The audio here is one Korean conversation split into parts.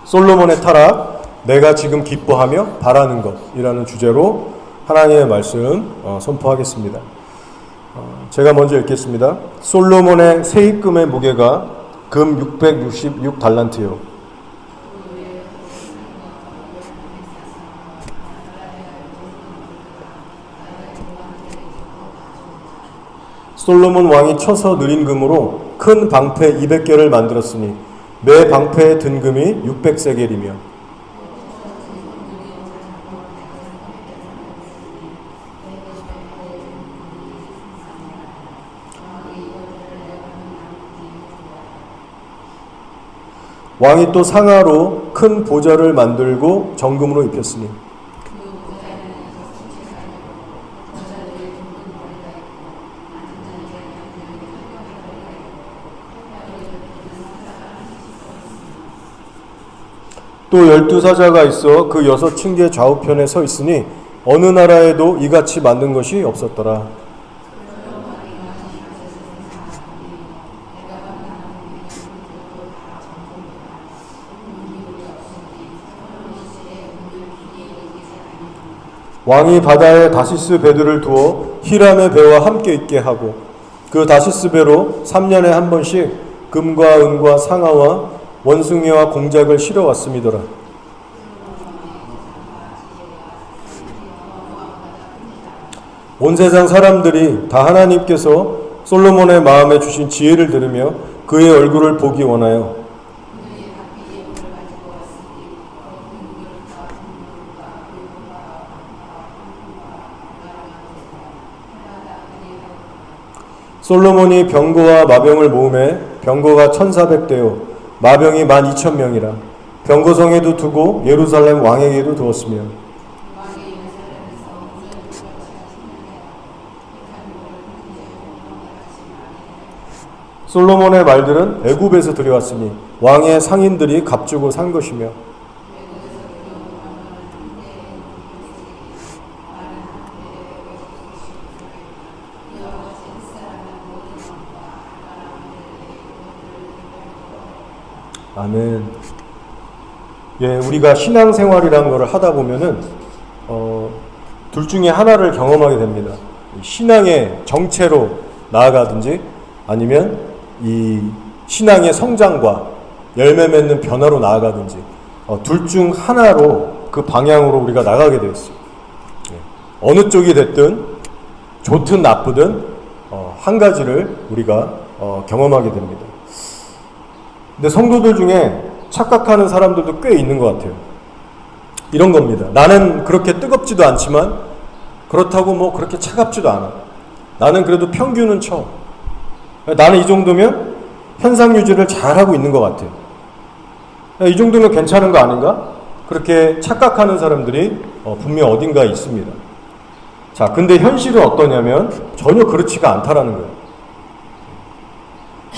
솔로몬의 타락, 내가 지금 기뻐하며 바라는 것이라는 주제로 하나님의 말씀 선포하겠습니다. 제가 먼저 읽겠습니다. 솔로몬의 세입금의 무게가 금 666달란트요. 솔로몬 왕이 쳐서 느린 금으로 큰 방패 200개를 만들었으니 매 방패에 든 금이 600세겔이며 왕이 또 상하로 큰 보좌를 만들고 정금으로 입혔으니 또 12사자가 있어 그 6층계 좌우편에 서 있으니 어느 나라에도 이같이 만든 것이 없었더라. 왕이 바다에 다시스 배들을 두어 히람의 배와 함께 있게 하고 그 다시스 배로 3년에 한 번씩 금과 은과 상아와 원숭이와 공작을 실어왔음이더라. 온 세상 사람들이 다 하나님께서 솔로몬의 마음에 주신 지혜를 들으며 그의 얼굴을 보기 원하여 솔로몬이 병거와 마병을 모으매 병거가 1400대요 마병이 12,000명이라 병거성에도 두고 예루살렘 왕에게도 두었으며 솔로몬의 말들은 애굽에서 들여왔으니 왕의 상인들이 값주고 산 것이며 아멘. 예, 우리가 신앙생활이라는 것을 하다 보면은 둘 중에 하나를 경험하게 됩니다. 신앙의 정체로 나아가든지 아니면 이 신앙의 성장과 열매 맺는 변화로 나아가든지 둘 중 하나로 그 방향으로 우리가 나가게 되어 있어요. 예, 어느 쪽이 됐든 좋든 나쁘든 한 가지를 우리가 경험하게 됩니다. 근데 성도들 중에 착각하는 사람들도 꽤 있는 것 같아요. 이런 겁니다. 나는 그렇게 뜨겁지도 않지만 그렇다고 뭐 그렇게 차갑지도 않아. 나는 그래도 평균은 쳐. 나는 이 정도면 현상 유지를 잘하고 있는 것 같아요. 이 정도면 괜찮은 거 아닌가? 그렇게 착각하는 사람들이 분명 어딘가에 있습니다. 자, 근데 현실은 어떠냐면 전혀 그렇지가 않다라는 거예요.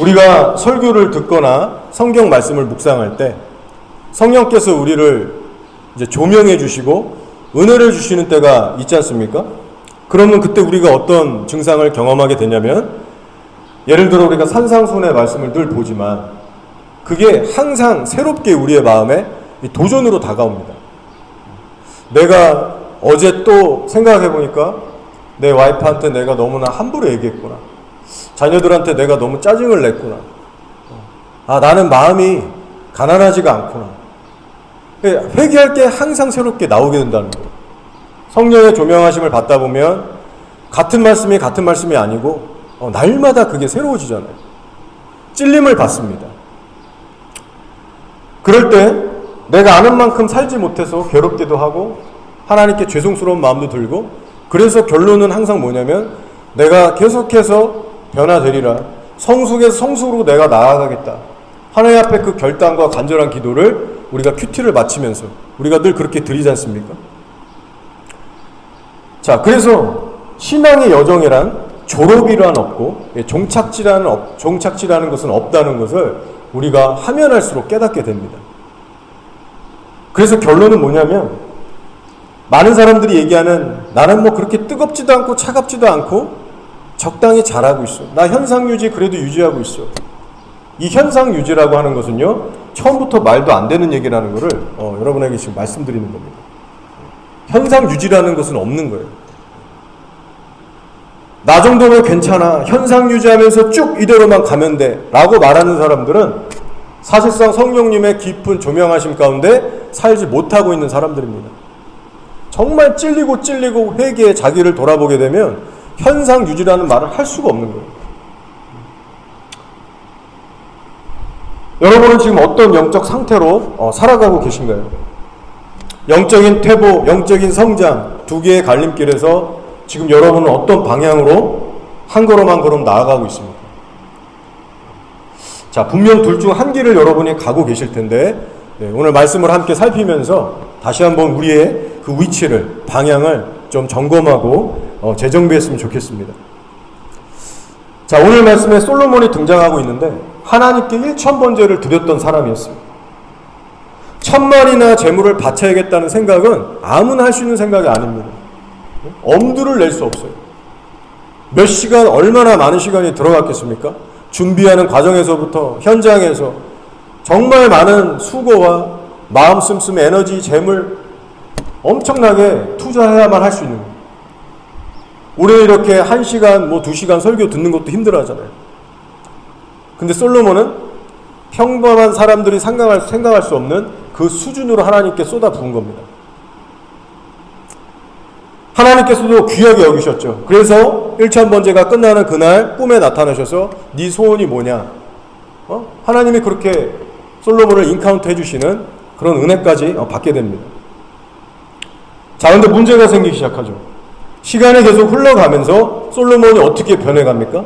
우리가 설교를 듣거나 성경 말씀을 묵상할 때 성령께서 우리를 이제 조명해 주시고 은혜를 주시는 때가 있지 않습니까? 그러면 그때 우리가 어떤 증상을 경험하게 되냐면 예를 들어 우리가 산상순의 말씀을 늘 보지만 그게 항상 새롭게 우리의 마음에 도전으로 다가옵니다. 내가 어제 또 생각해 보니까 내 와이프한테 내가 너무나 함부로 얘기했구나. 자녀들한테 내가 너무 짜증을 냈구나. 나는 마음이 가난하지가 않구나. 회개할 게 항상 새롭게 나오게 된다는 거예요. 성령의 조명하심을 받다 보면 같은 말씀이 아니고 날마다 그게 새로워지잖아요. 찔림을 받습니다. 그럴 때 내가 아는 만큼 살지 못해서 괴롭기도 하고 하나님께 죄송스러운 마음도 들고 그래서 결론은 항상 뭐냐면 내가 계속해서 변화되리라. 성숙에서 성숙으로 내가 나아가겠다. 하나님 앞에 그 결단과 간절한 기도를 우리가 큐티를 마치면서 우리가 늘 그렇게 드리지 않습니까? 자, 그래서 신앙의 여정이란 졸업이란 없고 종착지라는 것은 없다는 것을 우리가 하면 할수록 깨닫게 됩니다. 그래서 결론은 뭐냐면 많은 사람들이 얘기하는 나는 뭐 그렇게 뜨겁지도 않고 차갑지도 않고 적당히 잘하고 있어. 나 현상 유지 그래도 유지하고 있어. 이 현상 유지라고 하는 것은요, 처음부터 말도 안 되는 얘기라는 것을 여러분에게 지금 말씀드리는 겁니다. 현상 유지라는 것은 없는 거예요. 나 정도면 괜찮아. 현상 유지하면서 쭉 이대로만 가면 돼. 라고 말하는 사람들은 사실상 성령님의 깊은 조명하심 가운데 살지 못하고 있는 사람들입니다. 정말 찔리고 회개에 자기를 돌아보게 되면 현상 유지라는 말을 할 수가 없는 거예요. 여러분은 지금 어떤 영적 상태로 살아가고 계신가요? 영적인 퇴보, 영적인 성장 두 개의 갈림길에서 지금 여러분은 어떤 방향으로 한 걸음 한 걸음 나아가고 있습니까? 자, 분명 둘 중 한 길을 여러분이 가고 계실 텐데 오늘 말씀을 함께 살피면서 다시 한번 우리의 그 위치를, 방향을 좀 점검하고 재정비했으면 좋겠습니다. 자, 오늘 말씀에 솔로몬이 등장하고 있는데 하나님께 1000번제를 드렸던 사람이었습니다. 1000만이나 재물을 바쳐야겠다는 생각은 아무나 할 수 있는 생각이 아닙니다. 엄두를 낼 수 없어요. 몇 시간, 얼마나 많은 시간이 들어갔겠습니까? 준비하는 과정에서부터 현장에서 정말 많은 수고와 마음 씀씀, 에너지, 재물 엄청나게 투자해야만 할 수 있는 거예요. 우리는 이렇게 1시간, 2시간 설교 듣는 것도 힘들어 하잖아요. 근데 솔로몬은 평범한 사람들이 생각할 수 없는 그 수준으로 하나님께 쏟아 부은 겁니다. 하나님께서도 귀하게 여기셨죠. 그래서 1000번제가 끝나는 그날 꿈에 나타나셔서 네 소원이 뭐냐? 하나님이 그렇게 솔로몬을 인카운트 해주시는 그런 은혜까지 받게 됩니다. 자, 근데 문제가 생기기 시작하죠. 시간이 계속 흘러가면서 솔로몬이 어떻게 변해갑니까?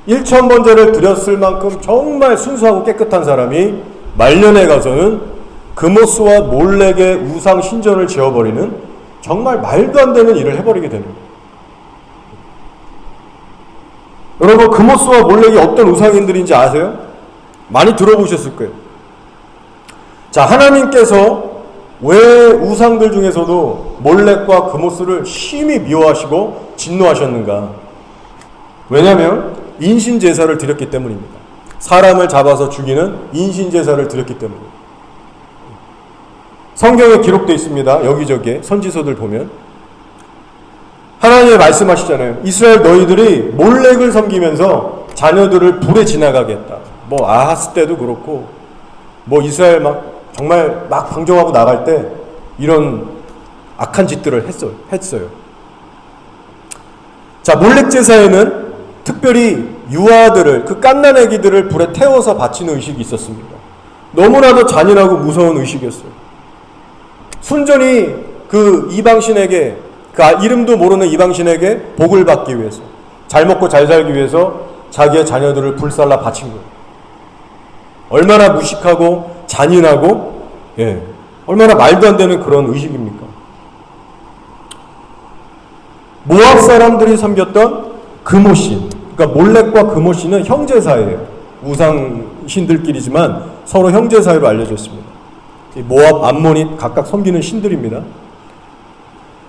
1000번제를 드렸을 만큼 정말 순수하고 깨끗한 사람이 말년에 가서는 그모스와 몰렉의 우상 신전을 지어버리는 정말 말도 안 되는 일을 해버리게 되는 거예요. 여러분, 그모스와 몰렉이 어떤 우상인들인지 아세요? 많이 들어보셨을 거예요. 자, 하나님께서 왜 우상들 중에서도 몰렉과 그모스를 심히 미워하시고 진노하셨는가? 왜냐하면 인신제사를 드렸기 때문입니다. 사람을 잡아서 죽이는 인신제사를 드렸기 때문입니다. 성경에 기록되어 있습니다. 여기저기에 선지서들 보면 하나님이 말씀하시잖아요. 이스라엘 너희들이 몰렉을 섬기면서 자녀들을 불에 지나가게 했다. 아하스 때도 그렇고 이스라엘 정말 방종하고 나갈 때 이런 악한 짓들을 했어요. 자, 몰렉 제사에는 특별히 유아들을, 그 갓난 아기들을 불에 태워서 바치는 의식이 있었습니다. 너무나도 잔인하고 무서운 의식이었어요. 순전히 그 이방신에게, 이름도 모르는 이방신에게 복을 받기 위해서, 잘 먹고 잘 살기 위해서 자기의 자녀들을 불살라 바친 거예요. 얼마나 무식하고 잔인하고 얼마나 말도 안 되는 그런 의식입니까? 모압 사람들이 섬겼던 그모신, 그러니까 몰렉과 그모신은 형제사예요. 우상신들끼리지만 서로 형제사이로 알려져 있습니다. 모압, 암몬이 각각 섬기는 신들입니다.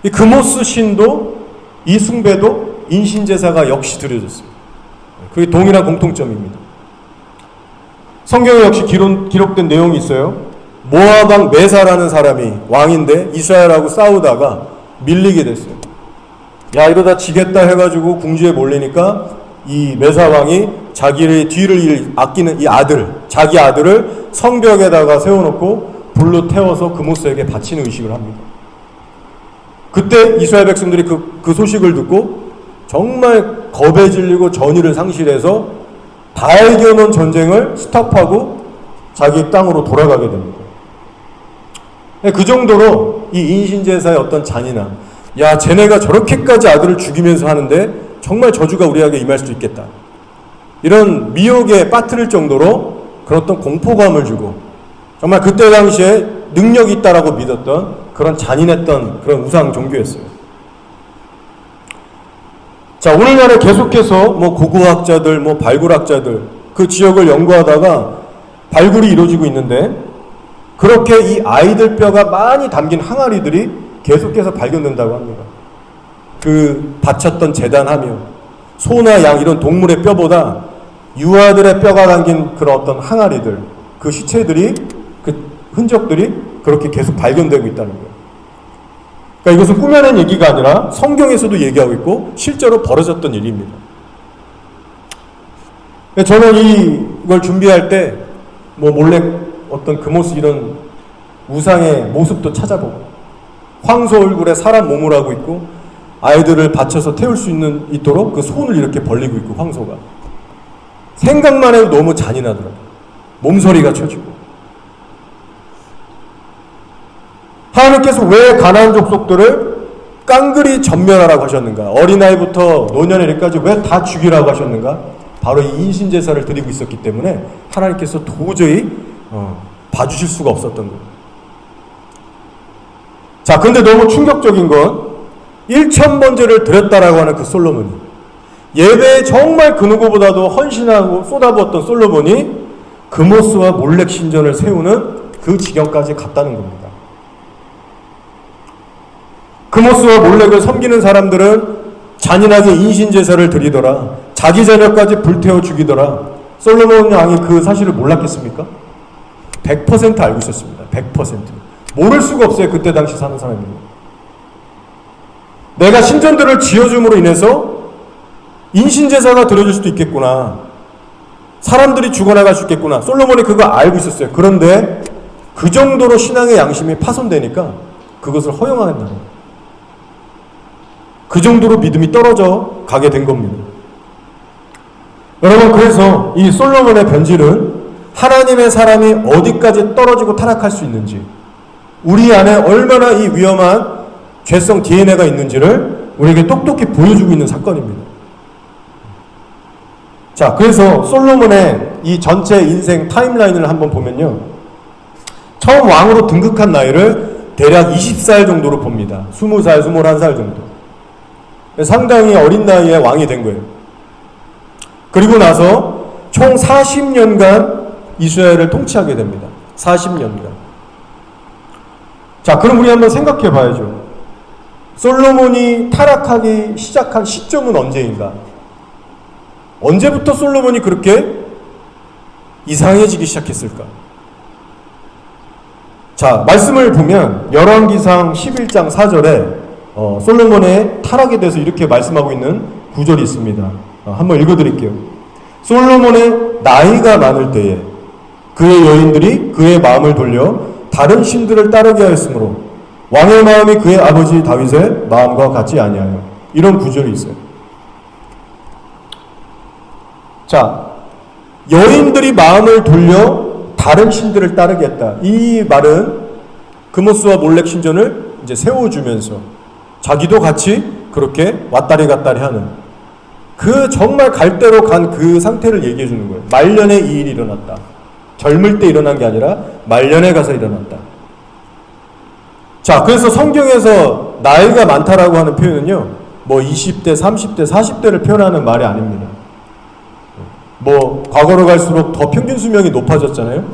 이 그모스 신도, 이 숭배도 인신제사가 역시 드려졌습니다. 그게 동일한 공통점입니다. 성경에 역시 기록된 내용이 있어요. 모압 왕 메사라는 사람이 왕인데 이스라엘하고 싸우다가 밀리게 됐어요. 야, 이러다 지겠다 해가지고 궁지에 몰리니까 이 메사 왕이 자기의 뒤를 아끼는 이 아들, 자기 아들을 성벽에다가 세워놓고 불로 태워서 그모스에게 바치는 의식을 합니다. 그때 이스라엘 백성들이 그 소식을 듣고 정말 겁에 질리고 전의를 상실해서 다 이겨놓은 전쟁을 스탑하고 자기 땅으로 돌아가게 됩니다. 그 정도로 이 인신제사의 어떤 잔인함, 야, 쟤네가 저렇게까지 아들을 죽이면서 하는데 정말 저주가 우리에게 임할 수도 있겠다. 이런 미혹에 빠뜨릴 정도로 그런 어떤 공포감을 주고 정말 그때 당시에 능력이 있다라고 믿었던 그런 잔인했던 그런 우상 종교였어요. 자, 오늘날에 계속해서 고고학자들, 발굴학자들 그 지역을 연구하다가 발굴이 이루어지고 있는데 그렇게 이 아이들 뼈가 많이 담긴 항아리들이 계속해서 발견된다고 합니다. 그 바쳤던 제단하며 소나 양 이런 동물의 뼈보다 유아들의 뼈가 담긴 그런 어떤 항아리들, 그 시체들이, 그 흔적들이 그렇게 계속 발견되고 있다는 거예요. 그러니까 이것은 꾸며낸 얘기가 아니라 성경에서도 얘기하고 있고 실제로 벌어졌던 일입니다. 저는 이걸 준비할 때 뭐 몰래 어떤 금오스 이런 우상의 모습도 찾아보고, 황소 얼굴에 사람 몸을 하고 있고 아이들을 받쳐서 태울 수 있도록 그 손을 이렇게 벌리고 있고, 황소가 생각만 해도 너무 잔인하더라고요. 몸서리가 쳐지고. 하나님께서 왜 가나안 족속들을 깡그리 전멸하라고 하셨는가? 어린아이부터 노년에까지 왜 다 죽이라고 하셨는가? 바로 이 인신제사를 드리고 있었기 때문에 하나님께서 도저히 봐주실 수가 없었던 거예요. 자, 근데 너무 충격적인 건 1000번제를 드렸다라고 하는 그 솔로몬이, 예배에 정말 그 누구보다도 헌신하고 쏟아부었던 솔로몬이 금오스와 몰렉 신전을 세우는 그 지경까지 갔다는 겁니다. 금오스와 몰렉을 섬기는 사람들은 잔인하게 인신제사를 드리더라, 자기 자녀까지 불태워 죽이더라. 솔로몬 왕이 그 사실을 몰랐겠습니까? 100% 알고 있었습니다. 100%. 모를 수가 없어요. 그때 당시 사는 사람이. 내가 신전들을 지어줌으로 인해서 인신제사가 드려질 수도 있겠구나, 사람들이 죽어나갈 수 있겠구나, 솔로몬이 그거 알고 있었어요. 그런데 그 정도로 신앙의 양심이 파손되니까 그것을 허용한다는 거예요. 그 정도로 믿음이 떨어져 가게 된 겁니다. 여러분, 그래서 이 솔로몬의 변질은 하나님의 사람이 어디까지 떨어지고 타락할 수 있는지, 우리 안에 얼마나 이 위험한 죄성 DNA가 있는지를 우리에게 똑똑히 보여주고 있는 사건입니다. 자, 그래서 솔로몬의 이 전체 인생 타임라인을 한번 보면요, 처음 왕으로 등극한 나이를 대략 20살 정도로 봅니다. 20살, 21살 정도. 상당히 어린 나이에 왕이 된 거예요. 그리고 나서 총 40년간 이스라엘을 통치하게 됩니다. 40년간. 자, 그럼 우리 한번 생각해 봐야죠. 솔로몬이 타락하기 시작한 시점은 언제인가? 언제부터 솔로몬이 그렇게 이상해지기 시작했을까? 자, 말씀을 보면 열왕기상 11장 4절에 솔로몬의 타락에 대해서 이렇게 말씀하고 있는 구절이 있습니다. 한번 읽어드릴게요. 솔로몬의 나이가 많을 때에 그의 여인들이 그의 마음을 돌려 다른 신들을 따르게 하였으므로 왕의 마음이 그의 아버지 다윗의 마음과 같지 아니하여. 이런 구절이 있어요. 자, 여인들이 마음을 돌려 다른 신들을 따르게 했다. 이 말은 금오스와 몰렉 신전을 이제 세워주면서 자기도 같이 그렇게 왔다리 갔다리 하는, 그 정말 갈대로 간 그 상태를 얘기해 주는 거예요. 말년에 이 일이 일어났다. 젊을 때 일어난 게 아니라 말년에 가서 일어났다. 자, 그래서 성경에서 나이가 많다라고 하는 표현은요, 뭐 20대, 30대, 40대를 표현하는 말이 아닙니다. 뭐 과거로 갈수록 더 평균 수명이 높아졌잖아요.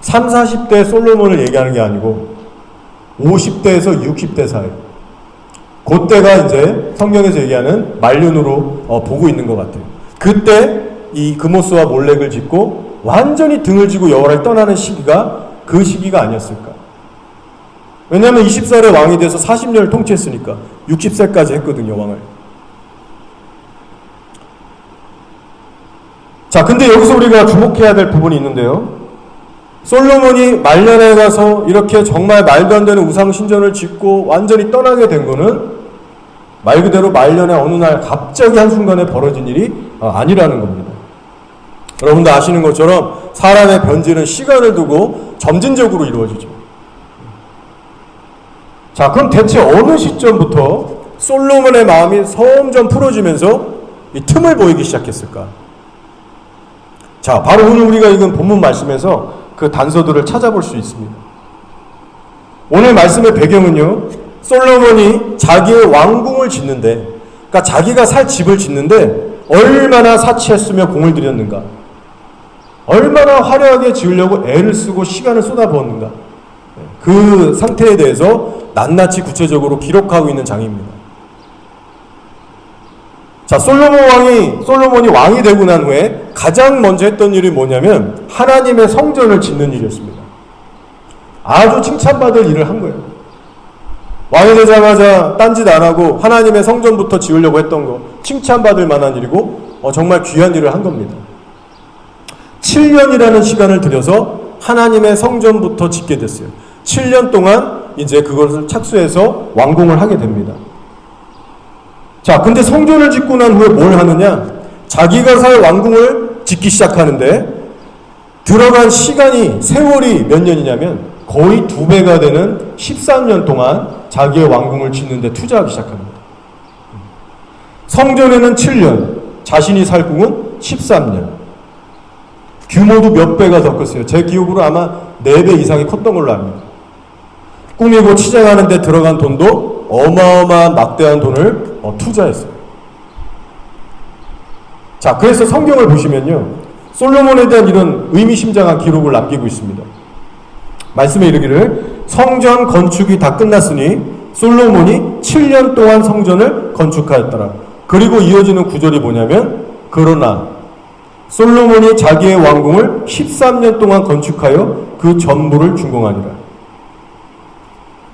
3, 40대 솔로몬을 얘기하는 게 아니고 50대에서 60대 사이, 그때가 이제 성경에서 얘기하는 말년으로 보고 있는 것 같아요. 그때 이 금오스와 몰렉을 짓고 완전히 등을 지고 여호와를 떠나는 시기가 그 시기가 아니었을까? 왜냐하면 20살에 왕이 돼서 40년을 통치했으니까 60살까지 했거든요, 왕을. 자, 근데 여기서 우리가 주목해야 될 부분이 있는데요, 솔로몬이 말년에 가서 이렇게 정말 말도 안 되는 우상 신전을 짓고 완전히 떠나게 된 거는 말 그대로 말년에 어느 날 갑자기 한순간에 벌어진 일이 아니라는 겁니다. 여러분도 아시는 것처럼 사람의 변질은 시간을 두고 점진적으로 이루어지죠. 자, 그럼 대체 어느 시점부터 솔로몬의 마음이 점점 풀어지면서 이 틈을 보이기 시작했을까? 자, 바로 오늘 우리가 읽은 본문 말씀에서 그 단서들을 찾아볼 수 있습니다. 오늘 말씀의 배경은요, 솔로몬이 자기의 왕궁을 짓는데, 그러니까 자기가 살 집을 짓는데 얼마나 사치했으며 공을 들였는가, 얼마나 화려하게 지으려고 애를 쓰고 시간을 쏟아부었는가, 그 상태에 대해서 낱낱이 구체적으로 기록하고 있는 장입니다. 자, 솔로몬이 왕이 되고 난 후에 가장 먼저 했던 일이 뭐냐면 하나님의 성전을 짓는 일이었습니다. 아주 칭찬받을 일을 한 거예요. 왕이 되자마자 딴짓 안 하고 하나님의 성전부터 지으려고 했던 거 칭찬받을 만한 일이고 정말 귀한 일을 한 겁니다. 7년이라는 시간을 들여서 하나님의 성전부터 짓게 됐어요. 7년 동안 이제 그것을 착수해서 완공을 하게 됩니다. 자, 근데 성전을 짓고 난 후에 뭘 하느냐? 자기가 살 왕궁을 짓기 시작하는데 들어간 세월이 몇 년이냐면 거의 2배가 되는 13년 동안 자기의 왕궁을 짓는데 투자하기 시작합니다. 성전에는 7년, 자신이 살 궁은 13년. 규모도 몇 배가 더 컸어요. 제 기억으로 아마 4배 이상이 컸던 걸로 압니다. 꾸미고 치장하는 데 들어간 돈도 어마어마한 막대한 돈을 투자했어요. 자, 그래서 성경을 보시면요, 솔로몬에 대한 이런 의미심장한 기록을 남기고 있습니다. 말씀에 이르기를 성전 건축이 다 끝났으니 솔로몬이 7년 동안 성전을 건축하였더라. 그리고 이어지는 구절이 뭐냐면 그러나 솔로몬이 자기의 왕궁을 13년 동안 건축하여 그 전부를 준공하니라.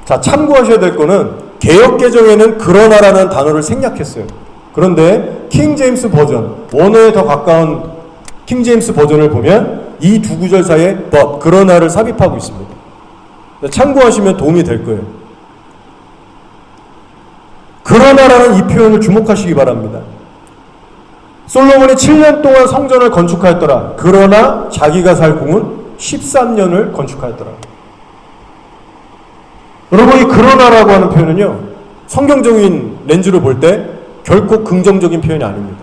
자, 참고하셔야 될 거는 개역개정에는 그러나라는 단어를 생략했어요. 그런데 킹제임스 버전, 원어에 더 가까운 킹제임스 버전을 보면 이 두 구절 사이에 but, 그러나를 삽입하고 있습니다. 참고하시면 도움이 될 거예요. 그러나라는 이 표현을 주목하시기 바랍니다. 솔로몬이 7년 동안 성전을 건축하였더라. 그러나 자기가 살 궁은 13년을 건축하였더라. 여러분, 이 그러나라고 하는 표현은요, 성경적인 렌즈로 볼 때 결코 긍정적인 표현이 아닙니다.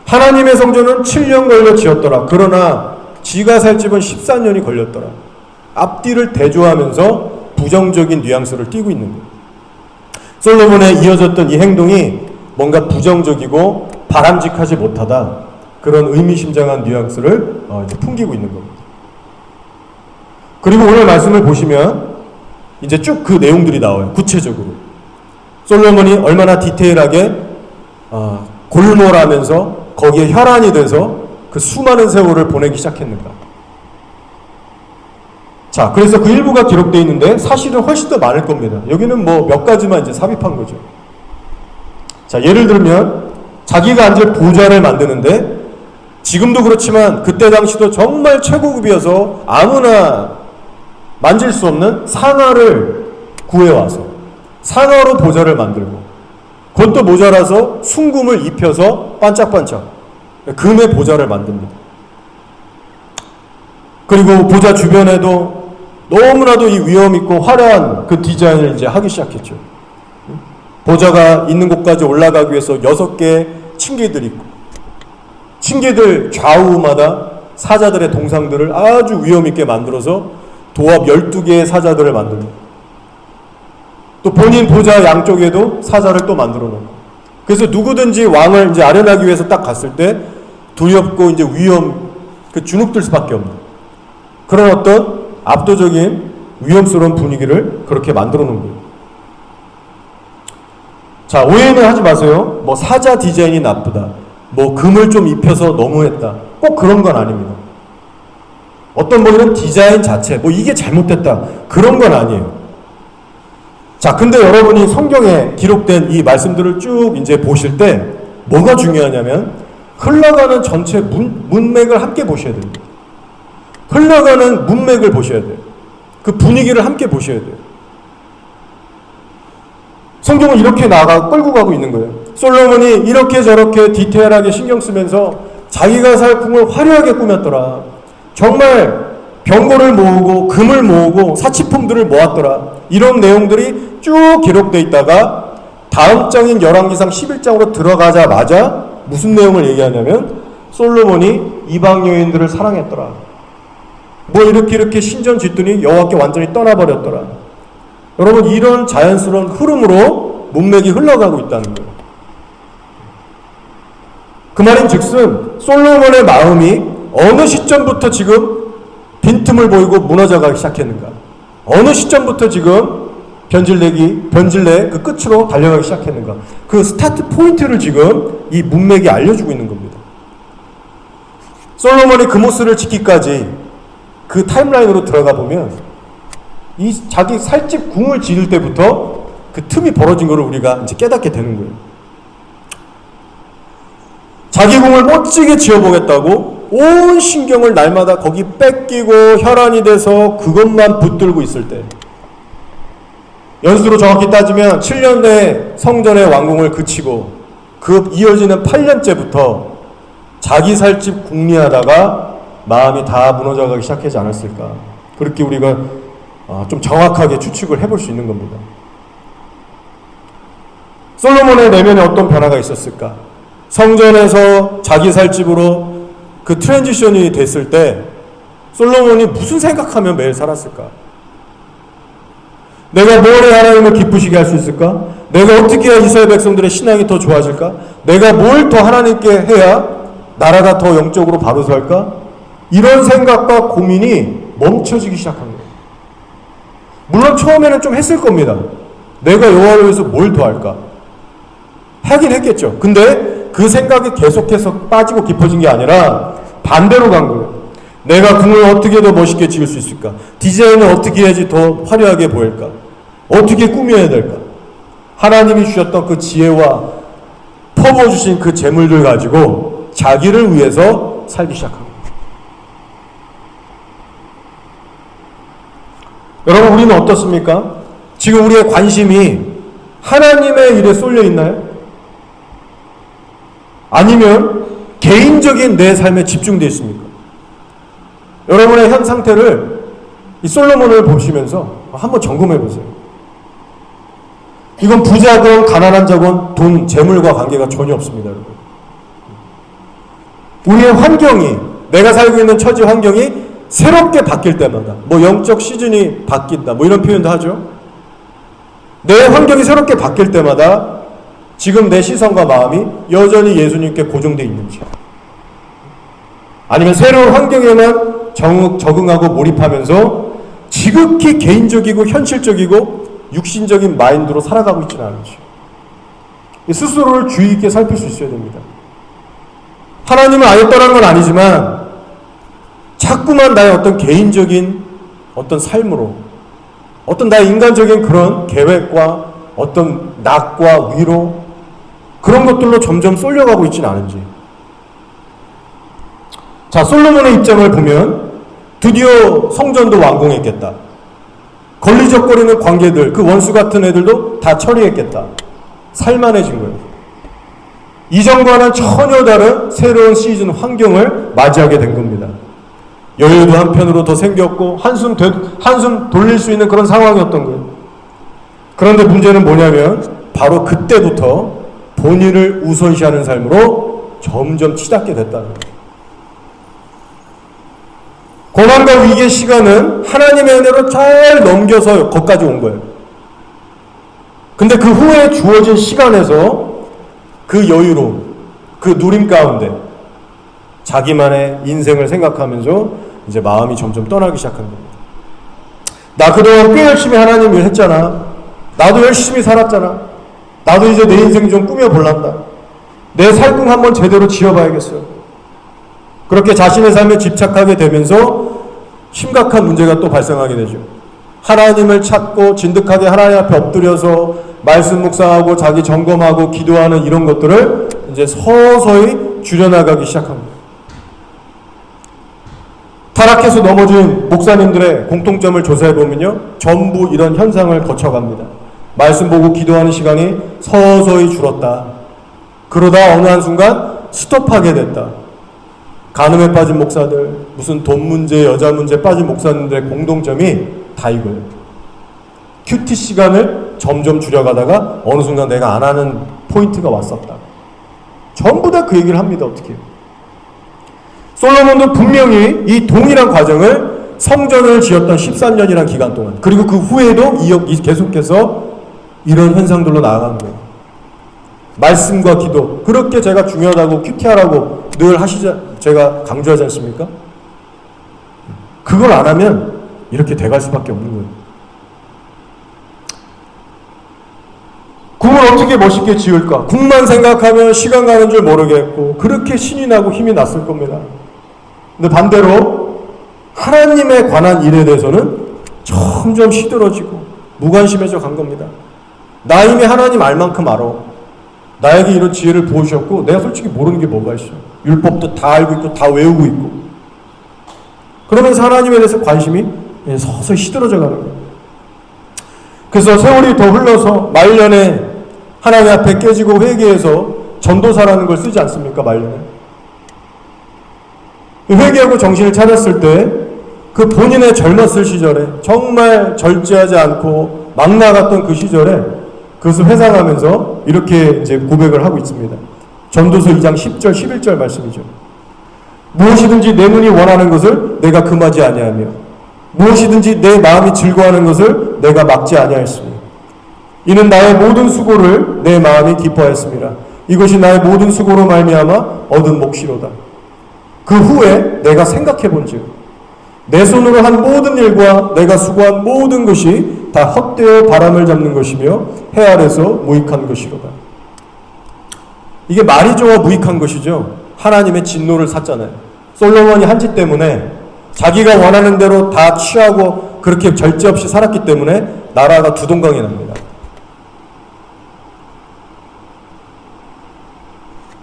하나님의 성전은 7년 걸려 지었더라. 그러나 지가 살 집은 14년이 걸렸더라. 앞뒤를 대조하면서 부정적인 뉘앙스를 띠고 있는 거예요. 솔로몬의 이어졌던 이 행동이 뭔가 부정적이고 바람직하지 못하다, 그런 의미심장한 뉘앙스를 이제 풍기고 있는 겁니다. 그리고 오늘 말씀을 보시면 이제 쭉 그 내용들이 나와요. 구체적으로 솔로몬이 얼마나 디테일하게 골몰하면서 거기에 혈안이 돼서 그 수많은 세월을 보내기 시작했는가. 자, 그래서 그 일부가 기록되어 있는데 사실은 훨씬 더 많을 겁니다. 여기는 뭐 몇 가지만 이제 삽입한 거죠. 자, 예를 들면 자기가 앉을 보좌를 만드는데, 지금도 그렇지만 그때 당시도 정말 최고급이어서 아무나 만질 수 없는 상아를 구해와서 상아로 보좌를 만들고, 그것도 모자라서 순금을 입혀서 반짝반짝 금의 보좌를 만듭니다. 그리고 보좌 주변에도 너무나도 이 위험 있고 화려한 그 디자인을 이제 하기 시작했죠. 보좌가 있는 곳까지 올라가기 위해서 6개의 층계들이 있고, 층계들 좌우마다 사자들의 동상들을 아주 위험 있게 만들어서 도합 12개의 사자들을 만듭니다. 또 본인 보좌 양쪽에도 사자를 또 만들어 놓고, 그래서 누구든지 왕을 이제 아련하기 위해서 딱 갔을 때 두렵고 이제 주눅들 수밖에 없는 그런 어떤 압도적인 위험스러운 분위기를 그렇게 만들어 놓은 거예요. 자, 오해는 하지 마세요. 뭐 사자 디자인이 나쁘다, 뭐 금을 좀 입혀서 너무했다, 꼭 그런 건 아닙니다. 어떤 분들은 디자인 자체 뭐 이게 잘못됐다, 그런 건 아니에요. 자, 근데 여러분이 성경에 기록된 이 말씀들을 쭉 이제 보실 때 뭐가 중요하냐면 흘러가는 전체 문맥을 함께 보셔야 됩니다. 흘러가는 문맥을 보셔야 돼요. 그 분위기를 함께 보셔야 돼요. 성경은 이렇게 끌고 가고 있는 거예요. 솔로몬이 이렇게 저렇게 디테일하게 신경 쓰면서 자기가 살 궁을 화려하게 꾸몄더라. 정말 병고를 모으고 금을 모으고 사치품들을 모았더라. 이런 내용들이 쭉 기록되어 있다가 다음 장인 열왕기상 11장으로 들어가자마자 무슨 내용을 얘기하냐면 솔로몬이 이방 여인들을 사랑했더라. 뭐 이렇게 신전 짓더니 여호와께 완전히 떠나버렸더라. 여러분, 이런 자연스러운 흐름으로 문맥이 흘러가고 있다는 거예요. 그 말인즉슨 솔로몬의 마음이 어느 시점부터 지금 빈틈을 보이고 무너져가기 시작했는가? 어느 시점부터 지금 변질내 그 끝으로 달려가기 시작했는가. 그 스타트 포인트를 지금 이 문맥이 알려주고 있는 겁니다. 솔로몬이 그모스를 짓기까지 그 타임라인으로 들어가 보면 이 자기 살집 궁을 지을 때부터 그 틈이 벌어진 것을 우리가 이제 깨닫게 되는 거예요. 자기 궁을 멋지게 지어보겠다고 온 신경을 날마다 거기 뺏기고 혈안이 돼서 그것만 붙들고 있을 때, 연수로 정확히 따지면 7년 내에 성전의 완공을 그치고 그 이어지는 8년째부터 자기 살집 궁리하다가 마음이 다 무너져가기 시작하지 않았을까. 그렇게 우리가 좀 정확하게 추측을 해볼 수 있는 겁니다. 솔로몬의 내면에 어떤 변화가 있었을까? 성전에서 자기 살집으로 그 트랜지션이 됐을 때 솔로몬이 무슨 생각하며 매일 살았을까? 내가 뭘 해야 하나님을 기쁘시게 할 수 있을까? 내가 어떻게 해야 이스라엘 백성들의 신앙이 더 좋아질까? 내가 뭘 더 하나님께 해야 나라가 더 영적으로 바로 설까? 이런 생각과 고민이 멈춰지기 시작한 거예요. 물론 처음에는 좀 했을 겁니다. 내가 여호와를 위해서 뭘 더 할까? 하긴 했겠죠. 근데 그 생각이 계속해서 빠지고 깊어진 게 아니라 반대로 간 거예요. 내가 궁을 어떻게 더 멋있게 지을 수 있을까? 디자인을 어떻게 해야지 더 화려하게 보일까? 어떻게 꾸며야 될까? 하나님이 주셨던 그 지혜와 퍼부어주신 그 재물들 가지고 자기를 위해서 살기 시작합니다. 여러분, 우리는 어떻습니까? 지금 우리의 관심이 하나님의 일에 쏠려 있나요? 아니면 개인적인 내 삶에 집중되어 있습니까? 여러분의 현 상태를 이 솔로몬을 보시면서 한번 점검해 보세요. 이건 부자건 가난한 자건 돈, 재물과 관계가 전혀 없습니다, 여러분. 우리의 환경이, 내가 살고 있는 처지 환경이 새롭게 바뀔 때마다, 뭐 영적 시즌이 바뀐다, 뭐 이런 표현도 하죠. 내 환경이 새롭게 바뀔 때마다 지금 내 시선과 마음이 여전히 예수님께 고정되어 있는지, 아니면 새로운 환경에만 적응하고 몰입하면서 지극히 개인적이고 현실적이고 육신적인 마인드로 살아가고 있지는 않은지, 스스로를 주의 있게 살필 수 있어야 됩니다. 하나님을 안 했다는 건 아니지만 자꾸만 나의 어떤 개인적인 어떤 삶으로, 어떤 나의 인간적인 그런 계획과 어떤 낙과 위로, 그런 것들로 점점 쏠려가고 있지는 않은지. 자, 솔로몬의 입장을 보면 드디어 성전도 완공했겠다. 걸리적거리는 관계들, 그 원수 같은 애들도 다 처리했겠다. 살만해진 거예요. 이전과는 전혀 다른 새로운 시즌 환경을 맞이하게 된 겁니다. 여유도 한편으로 더 생겼고 한숨 돌릴 수 있는 그런 상황이었던 거예요. 그런데 문제는 뭐냐면 바로 그때부터 본인을 우선시하는 삶으로 점점 치닫게 됐다는 거예요. 고난과 위기의 시간은 하나님의 은혜로 잘 넘겨서 거기까지 온 거예요. 근데 그 후에 주어진 시간에서 그 여유로, 그 누림 가운데 자기만의 인생을 생각하면서 이제 마음이 점점 떠나기 시작한 겁니다. 나 그동안 꽤 열심히 하나님 일 했잖아. 나도 열심히 살았잖아. 나도 이제 내 인생 좀 꾸며볼란다. 내 살궁 한번 제대로 지어봐야겠어. 그렇게 자신의 삶에 집착하게 되면서 심각한 문제가 또 발생하게 되죠. 하나님을 찾고 진득하게 하나님 앞에 엎드려서 말씀 묵상하고 자기 점검하고 기도하는 이런 것들을 이제 서서히 줄여나가기 시작합니다. 타락해서 넘어진 목사님들의 공통점을 조사해보면요, 전부 이런 현상을 거쳐갑니다. 말씀 보고 기도하는 시간이 서서히 줄었다. 그러다 어느 한순간 스톱하게 됐다. 간음에 빠진 목사들, 무슨 돈 문제, 여자 문제 빠진 목사님들의 공동점이 다 이거예요. 큐티 시간을 점점 줄여가다가 어느 순간 내가 안 하는 포인트가 왔었다. 전부 다 그 얘기를 합니다. 어떻게 해요? 솔로몬도 분명히 이 동일한 과정을 성전을 지었던 13년이라는 기간 동안, 그리고 그 후에도 계속해서 이런 현상들로 나아가는 거예요. 말씀과 기도, 그렇게 제가 중요하다고 큐티하라고 늘 제가 강조하지 않습니까? 그걸 안 하면 이렇게 돼갈 수밖에 없는 거예요. 어떻게 멋있게 지을까? 국만 생각하면 시간 가는 줄 모르겠고 그렇게 신이 나고 힘이 났을 겁니다. 근데 반대로 하나님에 관한 일에 대해서는 점점 시들어지고 무관심해져 간 겁니다. 나 이미 하나님 알 만큼 알아. 나에게 이런 지혜를 부으셨고 내가 솔직히 모르는 게 뭐가 있어. 율법도 다 알고 있고 다 외우고 있고. 그러면서 하나님에 대해서 관심이 서서히 시들어져 가는 거예요. 그래서 세월이 더 흘러서 말년에 하나님 앞에 깨지고 회개해서 전도사라는 걸 쓰지 않습니까? 말년에. 회개하고 정신을 차렸을 때 그 본인의 젊었을 시절에 정말 절제하지 않고 막 나갔던 그 시절에 그것을 회상하면서 이렇게 이제 고백을 하고 있습니다. 전도서 2장 10절 11절 말씀이죠. 무엇이든지 내 눈이 원하는 것을 내가 금하지 아니하며 무엇이든지 내 마음이 즐거워하는 것을 내가 막지 아니하였으니 이는 나의 모든 수고를 내 마음이 기뻐하였습니다. 이것이 나의 모든 수고로 말미암아 얻은 몫이로다. 그 후에 내가 생각해 본즉 내 손으로 한 모든 일과 내가 수고한 모든 것이 다 헛되어 바람을 잡는 것이며 해 아래서 무익한 것이로다. 이게 말이 좋아 무익한 것이죠. 하나님의 진노를 샀잖아요. 솔로몬이 한 짓 때문에 자기가 원하는 대로 다 취하고 그렇게 절제 없이 살았기 때문에 나라가 두동강이 납니다.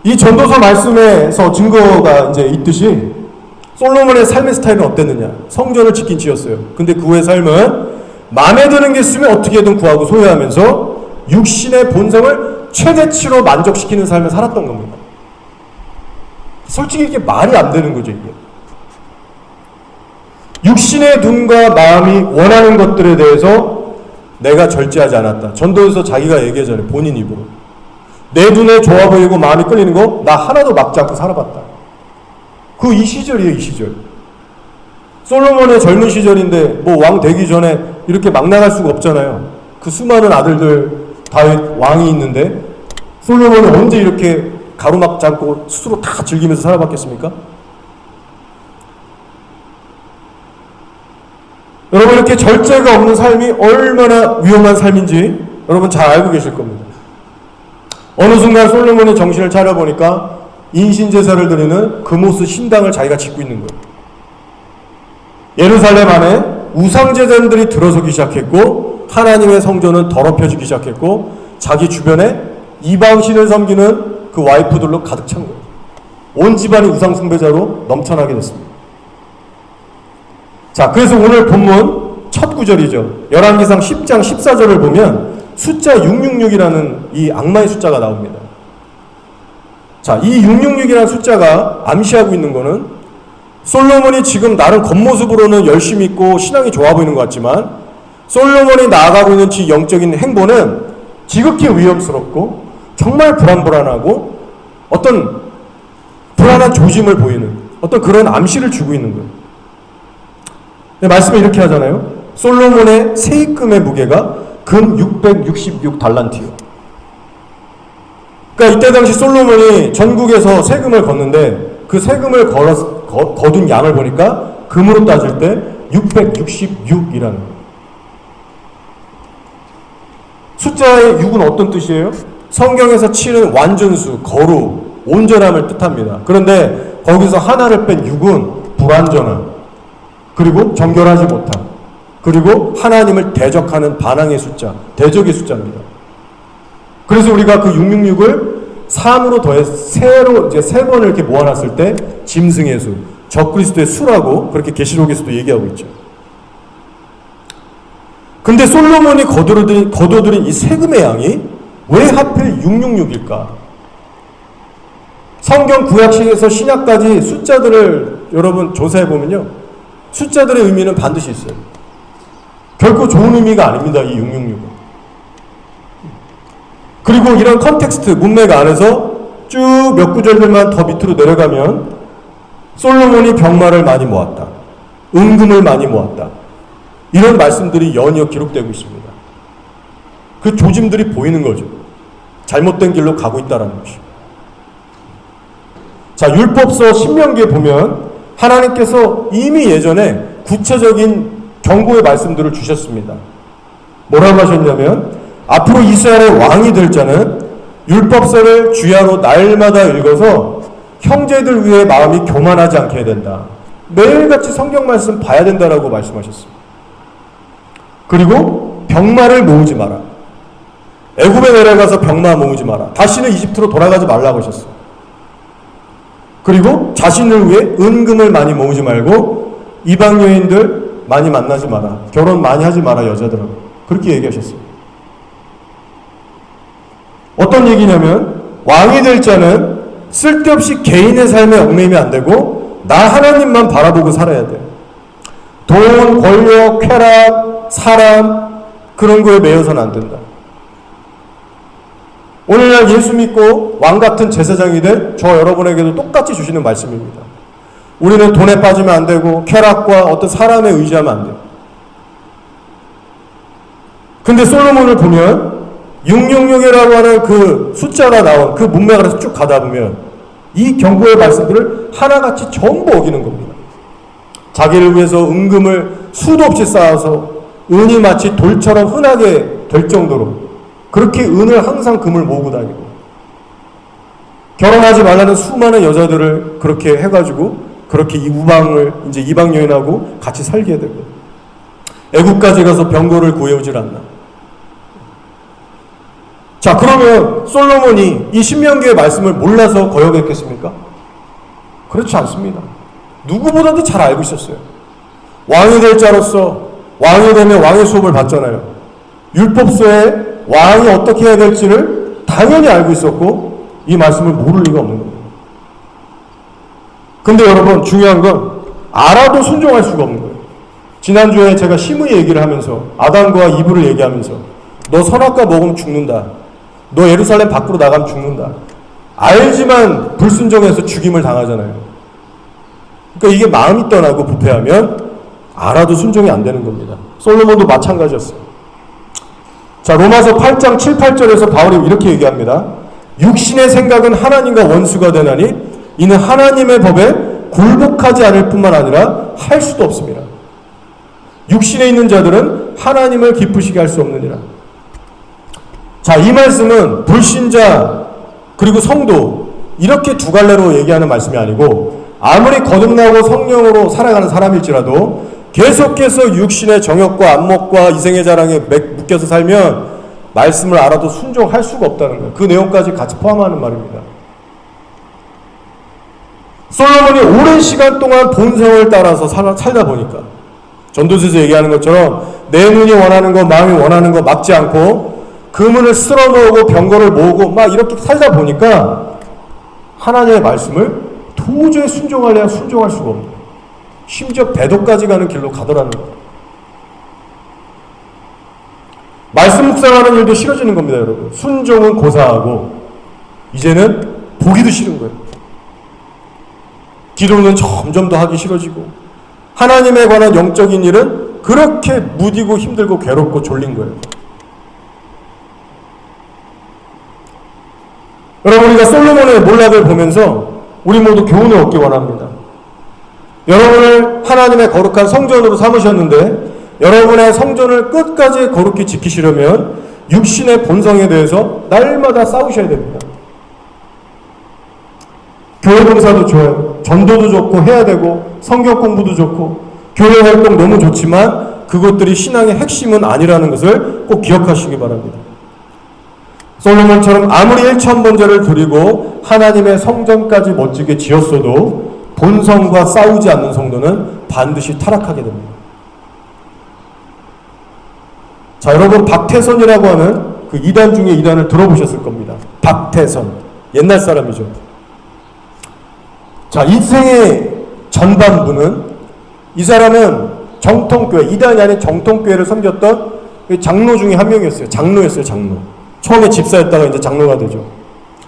이 전도서 말씀에서 증거가 이제 있듯이 솔로몬의 삶의 스타일은 어땠느냐? 성전을 짓긴 지었어요. 근데 그 후의 삶은 마음에 드는 게 있으면 어떻게든 구하고 소유하면서 육신의 본성을 최대치로 만족시키는 삶을 살았던 겁니다. 솔직히 이게 말이 안 되는 거죠, 이게. 육신의 눈과 마음이 원하는 것들에 대해서 내가 절제하지 않았다. 전도에서 자기가 얘기하잖아요. 본인 입으로. 내 눈에 좋아 보이고 마음이 끌리는 거 나 하나도 막지 않고 살아봤다. 이 시절이에요, 이 시절. 솔로몬의 젊은 시절인데 뭐 왕 되기 전에 이렇게 막 나갈 수가 없잖아요. 그 수많은 아들들 다윗 왕이 있는데 솔로몬은 언제 이렇게 가로막지 않고 스스로 다 즐기면서 살아봤겠습니까? 여러분 이렇게 절제가 없는 삶이 얼마나 위험한 삶인지 여러분 잘 알고 계실 겁니다. 어느 순간 솔로몬이 정신을 차려보니까 인신제사를 드리는 금오스 신당을 자기가 짓고 있는 거예요. 예루살렘 안에 우상제단들이 들어서기 시작했고 하나님의 성전은 더럽혀지기 시작했고 자기 주변에 이방신을 섬기는 그 와이프들로 가득 찬 거예요. 온 집안이 우상숭배자로 넘쳐나게 됐습니다. 자, 그래서 오늘 본문 첫 구절이죠. 열왕기상 10장 14절을 보면 숫자 666이라는 이 악마의 숫자가 나옵니다. 자, 이 666이라는 숫자가 암시하고 있는 거는 솔로몬이 지금 나름 겉모습으로는 열심히 있고 신앙이 좋아 보이는 것 같지만 솔로몬이 나아가고 있는 지 영적인 행보는 지극히 위험스럽고 정말 불안불안하고 어떤 불안한 조짐을 보이는 어떤 그런 암시를 주고 있는 거예요. 말씀을 이렇게 하잖아요. 솔로몬의 세입금의 무게가 금 666달란트요. 그러니까 이때 당시 솔로몬이 전국에서 세금을 걷는데 그 세금을 거둔 양을 보니까 금으로 따질 때 666이라는 거예요. 숫자의 6은 어떤 뜻이에요? 성경에서 치는 완전수, 거룩, 온전함을 뜻합니다. 그런데 거기서 하나를 뺀 6은 불완전함, 그리고 정결하지 못함, 그리고 하나님을 대적하는 반항의 숫자, 대적의 숫자입니다. 그래서 우리가 그 666을 3으로 더해서 세로 이제 3번을 이렇게 모아놨을 때 짐승의 수, 적그리스도의 수라고 그렇게 계시록에서도 얘기하고 있죠. 근데 솔로몬이 거둬들인 이 세금의 양이 왜 하필 666일까? 성경 구약시에서 신약까지 숫자들을 여러분 조사해보면요. 숫자들의 의미는 반드시 있어요. 결코 좋은 의미가 아닙니다. 이 666은. 그리고 이런 컨텍스트, 문맥 안에서 쭉 몇 구절들만 더 밑으로 내려가면 솔로몬이 병마를 많이 모았다. 은금을 많이 모았다. 이런 말씀들이 연이어 기록되고 있습니다. 그 조짐들이 보이는 거죠. 잘못된 길로 가고 있다는 것이. 자, 율법서 신명기에 보면 하나님께서 이미 예전에 구체적인 경고의 말씀들을 주셨습니다. 뭐라고 하셨냐면 앞으로 이스라엘의 왕이 될 자는 율법서를 주야로 날마다 읽어서 형제들 위해 마음이 교만하지 않게 해야 된다. 매일같이 성경 말씀 봐야 된다라고 말씀하셨습니다. 그리고 병마를 모으지 마라. 애굽에 내려가서 병마 모으지 마라. 다시는 이집트로 돌아가지 말라고 하셨어요. 그리고 자신을 위해 은금을 많이 모으지 말고 이방 여인들 많이 만나지 마라. 결혼 많이 하지 마라, 여자들하고. 그렇게 얘기하셨어요. 어떤 얘기냐면 왕이 될 자는 쓸데없이 개인의 삶에 얽매이면 안 되고 나 하나님만 바라보고 살아야 돼. 돈, 권력, 쾌락, 사람 그런 거에 매여서는 안 된다. 오늘날 예수 믿고 왕같은 제사장이 된 저 여러분에게도 똑같이 주시는 말씀입니다. 우리는 돈에 빠지면 안 되고 쾌락과 어떤 사람에 의지하면 안 돼요. 근데 솔로몬을 보면 666이라고 하는 그 숫자가 나온 그 문맥을 쭉 가다 보면 이 경고의 말씀들을 하나같이 전부 어기는 겁니다. 자기를 위해서 은금을 수도 없이 쌓아서 은이 마치 돌처럼 흔하게 될 정도로 그렇게 은을 항상 금을 모으고 다니고 결혼하지 말라는 수많은 여자들을 그렇게 해가지고 그렇게 이제 이방 여인하고 같이 살게 되고 애국까지 가서 병거를 구해오질 않나. 자, 그러면 솔로몬이 이 신명기의 말씀을 몰라서 거역했겠습니까? 그렇지 않습니다. 누구보다도 잘 알고 있었어요. 왕이 될 자로서 왕이 되면 왕의 수업을 받잖아요. 율법서에 왕이 어떻게 해야 될지를 당연히 알고 있었고 이 말씀을 모를 리가 없는 겁니다. 근데 여러분 중요한 건 알아도 순종할 수가 없는 거예요. 지난주에 제가 심의 얘기를 하면서 아담과 이브를 얘기하면서 너 선악과 먹으면 죽는다. 너 예루살렘 밖으로 나가면 죽는다. 알지만 불순종해서 죽임을 당하잖아요. 그러니까 이게 마음이 떠나고 부패하면 알아도 순종이 안 되는 겁니다. 솔로몬도 마찬가지였어요. 자, 로마서 8장 7, 8절에서 바울이 이렇게 얘기합니다. 육신의 생각은 하나님과 원수가 되나니 이는 하나님의 법에 굴복하지 않을 뿐만 아니라 할 수도 없습니다. 육신에 있는 자들은 하나님을 기쁘시게 할 수 없느니라. 자, 이 말씀은 불신자 그리고 성도 이렇게 두 갈래로 얘기하는 말씀이 아니고 아무리 거듭나고 성령으로 살아가는 사람일지라도 계속해서 육신의 정욕과 안목과 이생의 자랑에 묶여서 살면 말씀을 알아도 순종할 수가 없다는 거예요. 그 내용까지 같이 포함하는 말입니다. 솔로몬이 오랜 시간 동안 본성을 따라서 살다 보니까 전도서에서 얘기하는 것처럼 내 눈이 원하는 거 마음이 원하는 거 막지 않고 금은을 쓸어 모으고 병거를 모으고 막 이렇게 살다 보니까 하나님의 말씀을 도저히 순종하려야 순종할 수가 없는 거예요. 심지어 배도까지 가는 길로 가더라는 거예요. 말씀 묵상하는 일도 싫어지는 겁니다, 여러분. 순종은 고사하고 이제는 보기도 싫은 거예요. 기도는 점점 더 하기 싫어지고 하나님에 관한 영적인 일은 그렇게 무디고 힘들고 괴롭고 졸린 거예요. 여러분, 우리가 솔로몬의 몰락을 보면서 우리 모두 교훈을 얻기 원합니다. 여러분을 하나님의 거룩한 성전으로 삼으셨는데 여러분의 성전을 끝까지 거룩히 지키시려면 육신의 본성에 대해서 날마다 싸우셔야 됩니다. 교회 봉사도 좋아요. 전도도 좋고 해야 되고 성경 공부도 좋고 교회 활동 너무 좋지만 그것들이 신앙의 핵심은 아니라는 것을 꼭 기억하시기 바랍니다. 솔로몬처럼 아무리 1000번제를 드리고 하나님의 성전까지 멋지게 지었어도 본성과 싸우지 않는 성도는 반드시 타락하게 됩니다. 자, 여러분 박태선이라고 하는 그 이단 중에 이단을 들어보셨을 겁니다. 박태선. 옛날 사람이죠. 자, 인생의 전반부는 이 사람은 정통교회, 이단이 아닌 정통교회를 섬겼던 장로 중에 한 명이었어요. 장로였어요, 장로. 처음에 집사였다가 이제 장로가 되죠.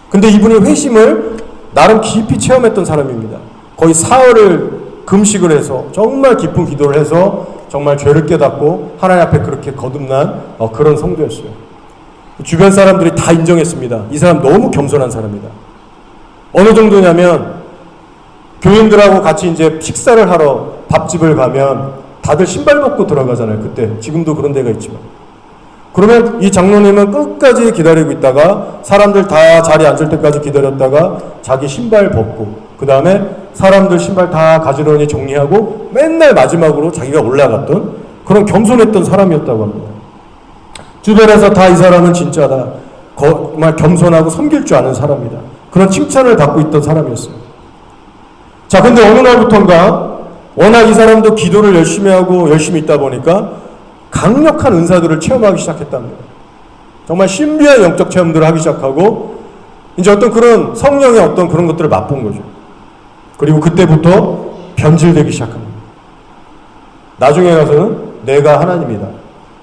근데 이분이 회심을 나름 깊이 체험했던 사람입니다. 거의 사흘을 금식을 해서 정말 깊은 기도를 해서 정말 죄를 깨닫고 하나님 앞에 그렇게 거듭난 그런 성도였어요. 주변 사람들이 다 인정했습니다. 이 사람 너무 겸손한 사람이다. 어느 정도냐면 교인들하고 같이 이제 식사를 하러 밥집을 가면 다들 신발 벗고 들어가잖아요. 그때 지금도 그런 데가 있지만 그러면 이 장로님은 끝까지 기다리고 있다가 사람들 다 자리에 앉을 때까지 기다렸다가 자기 신발 벗고 그 다음에 사람들 신발 다 가지런히 정리하고 맨날 마지막으로 자기가 올라갔던 그런 겸손했던 사람이었다고 합니다. 주변에서 다 이 사람은 진짜다. 정말 겸손하고 섬길 줄 아는 사람이다. 그런 칭찬을 받고 있던 사람이었어요. 자, 근데 어느 날부터인가 워낙 이 사람도 기도를 열심히 하고 열심히 있다 보니까 강력한 은사들을 체험하기 시작했답니다. 정말 신비한 영적 체험들을 하기 시작하고 이제 어떤 그런 성령의 어떤 그런 것들을 맛본 거죠. 그리고 그때부터 변질되기 시작합니다. 나중에 가서는 내가 하나님이다.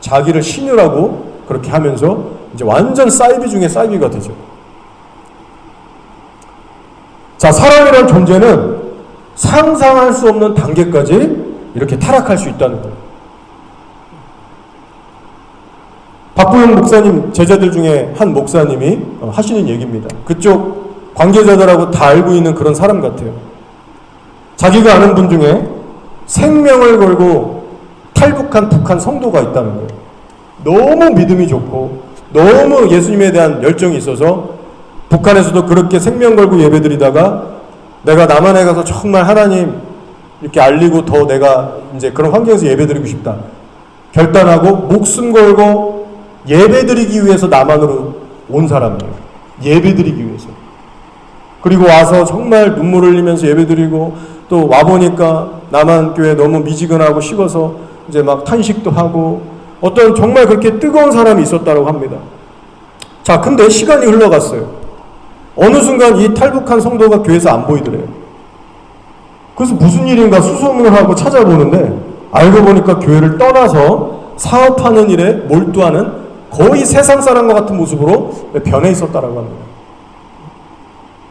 자기를 신이라고 그렇게 하면서 이제 완전 사이비 중에 사이비가 되죠. 자, 사람이란 존재는 상상할 수 없는 단계까지 이렇게 타락할 수 있다는 거예요. 박부영 목사님 제자들 중에 한 목사님이 하시는 얘기입니다. 그쪽 관계자들하고 다 알고 있는 그런 사람 같아요. 자기가 아는 분 중에 생명을 걸고 탈북한 북한 성도가 있다는 거예요. 너무 믿음이 좋고 너무 예수님에 대한 열정이 있어서 북한에서도 그렇게 생명 걸고 예배드리다가 내가 남한에 가서 정말 하나님 이렇게 알리고 더 내가 이제 그런 환경에서 예배드리고 싶다 결단하고 목숨 걸고 예배드리기 위해서 남한으로 온 사람이에요. 예배드리기 위해서. 그리고 와서 정말 눈물 흘리면서 예배드리고 또 와보니까 남한 교회 너무 미지근하고 식어서 이제 막 탄식도 하고 어떤 정말 그렇게 뜨거운 사람이 있었다고 합니다. 자, 근데 시간이 흘러갔어요. 어느 순간 이 탈북한 성도가 교회에서 안 보이더래요. 그래서 무슨 일인가 수소문을 하고 찾아보는데 알고 보니까 교회를 떠나서 사업하는 일에 몰두하는 거의 세상 사람과 같은 모습으로 변해 있었다라고 합니다.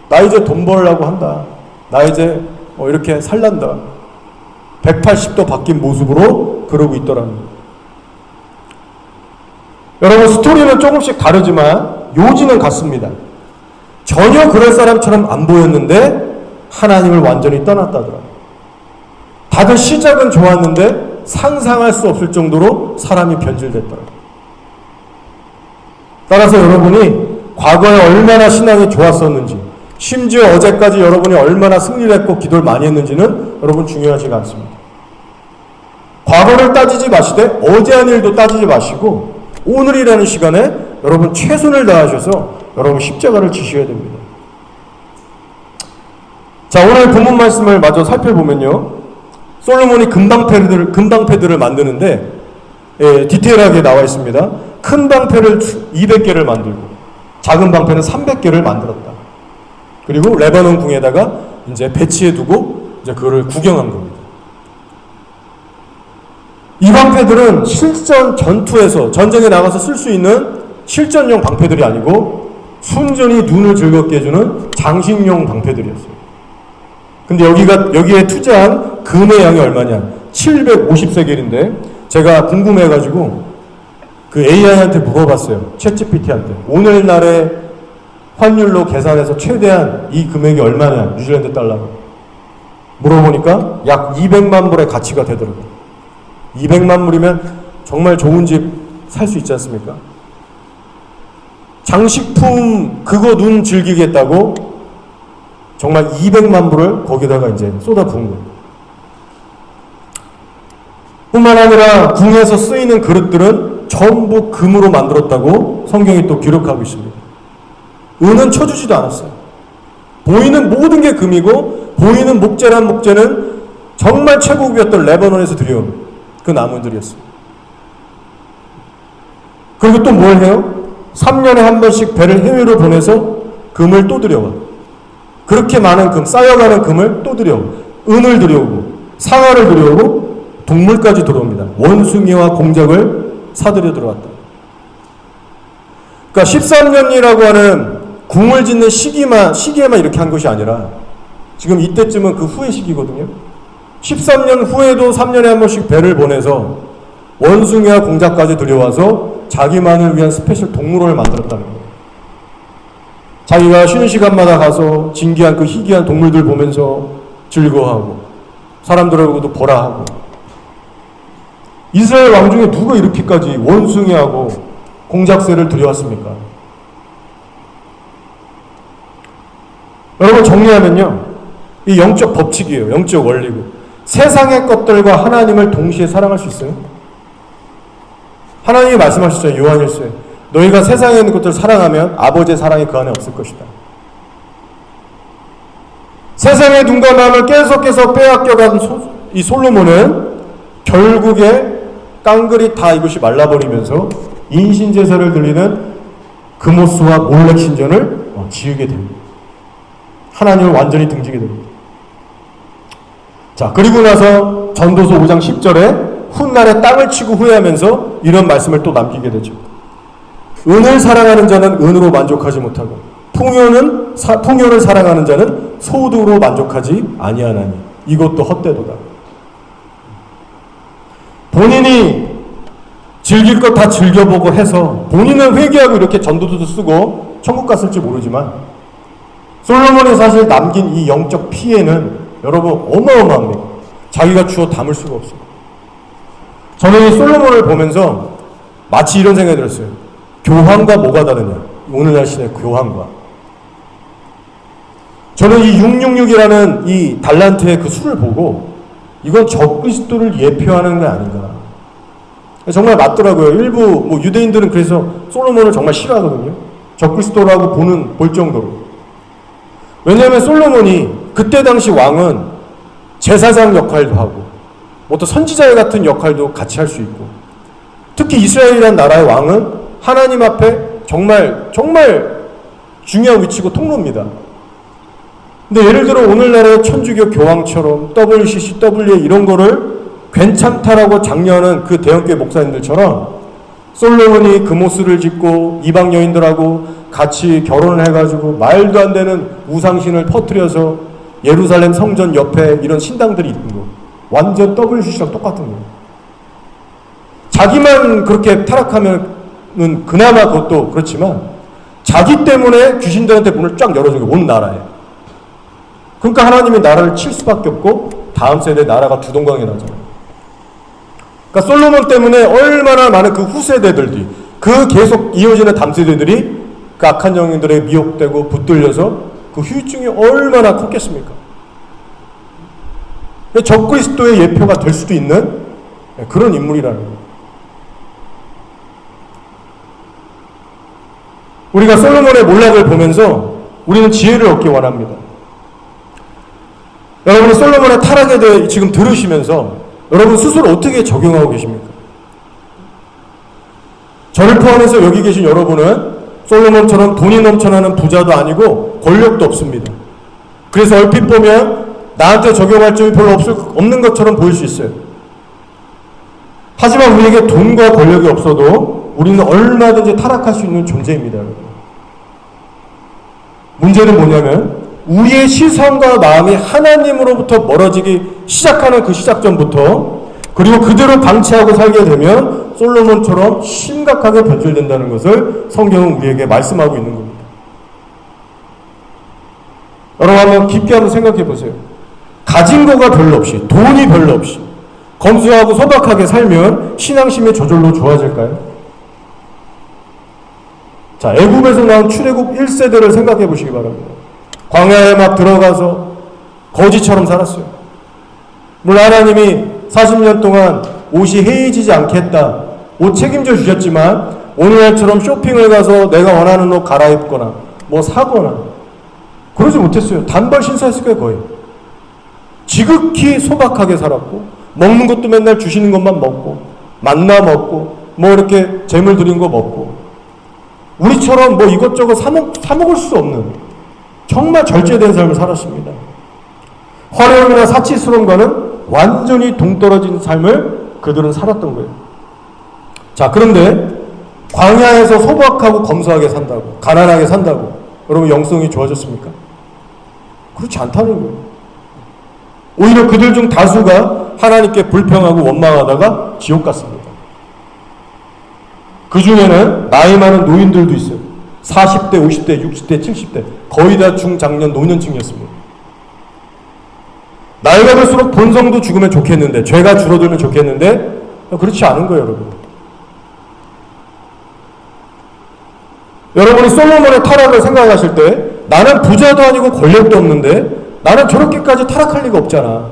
나 이제 돈 벌려고 한다. 나 이제 이렇게 살란다. 180도 바뀐 모습으로 그러고 있더라는 거예요. 여러분, 스토리는 조금씩 다르지만 요지는 같습니다. 전혀 그럴 사람처럼 안 보였는데 하나님을 완전히 떠났다더라고요. 다들 시작은 좋았는데 상상할 수 없을 정도로 사람이 변질됐더라고요. 따라서 여러분이 과거에 얼마나 신앙이 좋았었는지, 심지어 어제까지 여러분이 얼마나 승리를 했고 기도를 많이 했는지는 여러분 중요하지가 않습니다. 과거를 따지지 마시되 어제 한 일도 따지지 마시고 오늘이라는 시간에 여러분 최선을 다하셔서 여러분 십자가를 지셔야 됩니다. 자, 오늘 본문 말씀을 마저 살펴보면요, 솔로몬이 금방패들을 만드는데 디테일하게 나와 있습니다. 큰 방패를 200개를 만들고 작은 방패는 300개를 만들었다. 그리고 레바논 궁에다가 이제 배치해 두고 이제 그거를 구경한 겁니다. 이 방패들은 실전 전투에서 전쟁에 나가서 쓸 수 있는 실전용 방패들이 아니고 순전히 눈을 즐겁게 해주는 장식용 방패들이었어요. 근데 여기에 투자한 금의 양이 얼마냐? 750세겔인데 제가 궁금해가지고 그 AI한테 물어봤어요. 챗GPT한테. 오늘날의 환율로 계산해서 최대한 이 금액이 얼마냐? 뉴질랜드 달러로. 물어보니까 약 200만 불의 가치가 되더라고요. 200만 불이면 정말 좋은 집 살 수 있지 않습니까? 장식품 그거 눈 즐기겠다고 정말 200만 불을 거기다가 이제 쏟아 부은 거예요. 뿐만 아니라 궁에서 쓰이는 그릇들은 전부 금으로 만들었다고 성경이 또 기록하고 있습니다. 은은 쳐주지도 않았어요. 보이는 모든 게 금이고 보이는 목재는 정말 최고급이었던 레바논에서 들여온 그 나무들이었어요. 그리고 또 뭘 해요? 3년에 한 번씩 배를 해외로 보내서 금을 또 들여와. 그렇게 많은 금, 쌓여가는 금을 또 들여오고 은을 들여오고 상아를 들여오고 동물까지 들어옵니다. 원숭이와 공작을 사들여 들어왔다. 그러니까 13년이라고 하는 궁을 짓는 시기에만 이렇게 한 것이 아니라 지금 이때쯤은 그 후의 시기거든요. 13년 후에도 3년에 한 번씩 배를 보내서 원숭이와 공작까지 들여와서 자기만을 위한 스페셜 동물원을 만들었다는 거예요. 자기가 쉬는 시간마다 가서 진기한 그 희귀한 동물들 보면서 즐거워하고 사람들하고도 보라하고. 이스라엘 왕 중에 누가 이렇게까지 원숭이하고 공작새를 들여왔습니까? 여러분, 정리하면요, 이 영적 법칙이에요. 영적 원리고, 세상의 것들과 하나님을 동시에 사랑할 수 있어요? 하나님이 말씀하셨죠. 요한일서에 너희가 세상에 있는 것들을 사랑하면 아버지의 사랑이 그 안에 없을 것이다. 세상의 눈과 마음을 계속해서 빼앗겨간 이 솔로몬은 결국에 깡그리 다 이것이 말라버리면서 인신제사를 드리는 금오스와 몰렉 신전을 지으게 됩니다. 하나님을 완전히 등지게 됩니다. 자, 그리고 나서 전도서 5장 10절에 훗날에 땅을 치고 후회하면서 이런 말씀을 또 남기게 되죠. 은을 사랑하는 자는 은으로 만족하지 못하고 풍요를 사랑하는 자는 소득으로 만족하지 아니하나니 이것도 헛되도다. 본인이 즐길 것 다 즐겨보고 해서 본인은 회개하고 이렇게 전도서도 쓰고 천국 갔을지 모르지만 솔로몬이 사실 남긴 이 영적 피해는 여러분 어마어마합니다. 자기가 주워 담을 수가 없어요. 저는 이 솔로몬을 보면서 마치 이런 생각이 들었어요. 교황과 뭐가 다르냐? 오늘날 시대 교황과. 저는 이 666이라는 이 달란트의 그 수를 보고 이건 적그리스도를 예표하는 게 아닌가. 정말 맞더라고요. 일부 유대인들은 그래서 솔로몬을 정말 싫어하거든요. 적그리스도라고 볼 정도로. 왜냐하면 솔로몬이 그때 당시 왕은 제사장 역할도 하고 또 선지자 같은 역할도 같이 할 수 있고, 특히 이스라엘이라는 나라의 왕은 하나님 앞에 정말 중요한 위치고 통로입니다. 근데 예를 들어 오늘날의 천주교 교황처럼 WCC, WA 이런 거를 괜찮다라고 장려하는 그 대형교회 목사님들처럼 솔로몬이 금오스를 짓고 이방 여인들하고 같이 결혼을 해가지고 말도 안 되는 우상신을 퍼뜨려서 예루살렘 성전 옆에 이런 신당들이 있는 거, 완전 WCC랑 똑같은 거예요. 자기만 그렇게 타락하면은 그나마 그것도 그렇지만 자기 때문에 귀신들한테 문을 쫙 열어준 게 온 나라에. 그러니까 하나님이 나라를 칠 수밖에 없고 다음 세대 나라가 두동강에 나잖아요. 그러니까 솔로몬 때문에 얼마나 많은 그 후세대들이, 그 계속 이어지는 담세대들이 그 악한 영들에 미혹되고 붙들려서 그 후유증이 얼마나 컸겠습니까? 적그리스도의 예표가 될 수도 있는 그런 인물이라는 거예요. 우리가 솔로몬의 몰락을 보면서 우리는 지혜를 얻기 원합니다. 여러분이 솔로몬의 타락에 대해 지금 들으시면서 여러분 스스로 어떻게 적용하고 계십니까? 저를 포함해서 여기 계신 여러분은 솔로몬처럼 돈이 넘쳐나는 부자도 아니고 권력도 없습니다. 그래서 얼핏 보면 나한테 적용할 점이 별로 없는 것처럼 보일 수 있어요. 하지만 우리에게 돈과 권력이 없어도 우리는 얼마든지 타락할 수 있는 존재입니다. 여러분. 문제는 뭐냐면 우리의 시선과 마음이 하나님으로부터 멀어지기 시작하는 그 시작점부터, 그리고 그대로 방치하고 살게 되면 솔로몬처럼 심각하게 변질된다는 것을 성경은 우리에게 말씀하고 있는 겁니다. 여러분 한번 깊게 한번 생각해 보세요. 가진 거가 별로 없이, 돈이 별로 없이 검소하고 소박하게 살면 신앙심이 저절로 좋아질까요? 자, 애굽에서 나온 출애굽 1세대를 생각해 보시기 바랍니다. 광야에 막 들어가서 거지처럼 살았어요. 물론 하나님이 40년 동안 옷이 해이지지 않겠다, 옷 책임져 주셨지만 오늘날처럼 쇼핑을 가서 내가 원하는 옷 갈아입거나 뭐 사거나 그러지 못했어요. 단벌 신사했을 거예요. 거의. 지극히 소박하게 살았고, 먹는 것도 맨날 주시는 것만 먹고, 만나 먹고, 뭐 이렇게 재물 드린 거 먹고, 우리처럼 뭐 이것저것 사 먹을 수 없는 정말 절제된 삶을 살았습니다. 화려함이나 사치스러움과는 완전히 동떨어진 삶을 그들은 살았던 거예요. 자, 그런데 광야에서 소박하고 검소하게 산다고, 가난하게 산다고 여러분 영성이 좋아졌습니까? 그렇지 않다는 거예요. 오히려 그들 중 다수가 하나님께 불평하고 원망하다가 지옥 갔습니다. 그 중에는 나이 많은 노인들도 있어요. 40대, 50대, 60대, 70대 거의 다 중장년 노년층이었습니다. 나이가 들수록 본성도 죽으면 좋겠는데, 죄가 줄어들면 좋겠는데 그렇지 않은 거예요. 여러분. 여러분이 솔로몬의 타락을 생각하실 때 나는 부자도 아니고 권력도 없는데 나는 저렇게까지 타락할 리가 없잖아.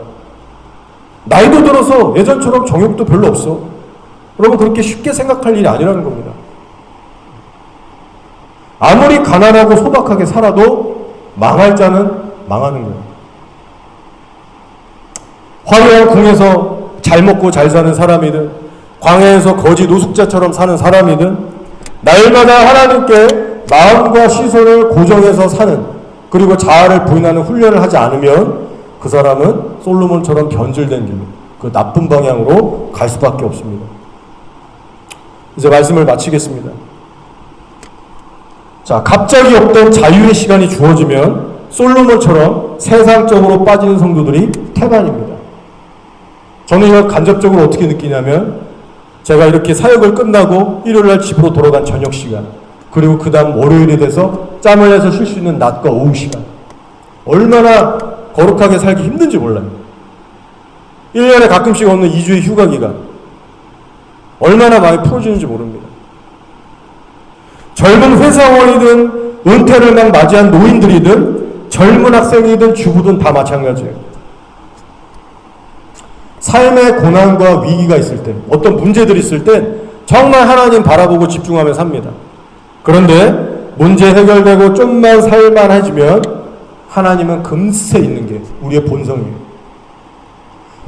나이도 들어서 예전처럼 정욕도 별로 없어. 여러분 그렇게 쉽게 생각할 일이 아니라는 겁니다. 아무리 가난하고 소박하게 살아도 망할 자는 망하는 거예요. 화려한 궁에서 잘 먹고 잘 사는 사람이든 광야에서 거지 노숙자처럼 사는 사람이든 날마다 하나님께 마음과 시선을 고정해서 사는, 그리고 자아를 부인하는 훈련을 하지 않으면 그 사람은 솔로몬처럼 변질된 길로, 그 나쁜 방향으로 갈 수밖에 없습니다. 이제 말씀을 마치겠습니다. 자, 갑자기 없던 자유의 시간이 주어지면 솔로몬처럼 세상적으로 빠지는 성도들이 태반입니다. 저는 이걸 간접적으로 어떻게 느끼냐면, 제가 이렇게 사역을 끝나고 일요일날 집으로 돌아간 저녁 시간, 그리고 그 다음 월요일이 돼서 짬을 내서 쉴 수 있는 낮과 오후 시간, 얼마나 거룩하게 살기 힘든지 몰라요. 1년에 가끔씩 오는 2주의 휴가 기간, 얼마나 많이 풀어지는지 모릅니다. 젊은 회사원이든 은퇴를 막 맞이한 노인들이든 젊은 학생이든 주부든 다 마찬가지예요. 삶의 고난과 위기가 있을 때, 어떤 문제들이 있을 때 정말 하나님 바라보고 집중하며 삽니다. 그런데 문제 해결되고 좀만 살만해지면 하나님은 금세 있는 게 우리의 본성이에요.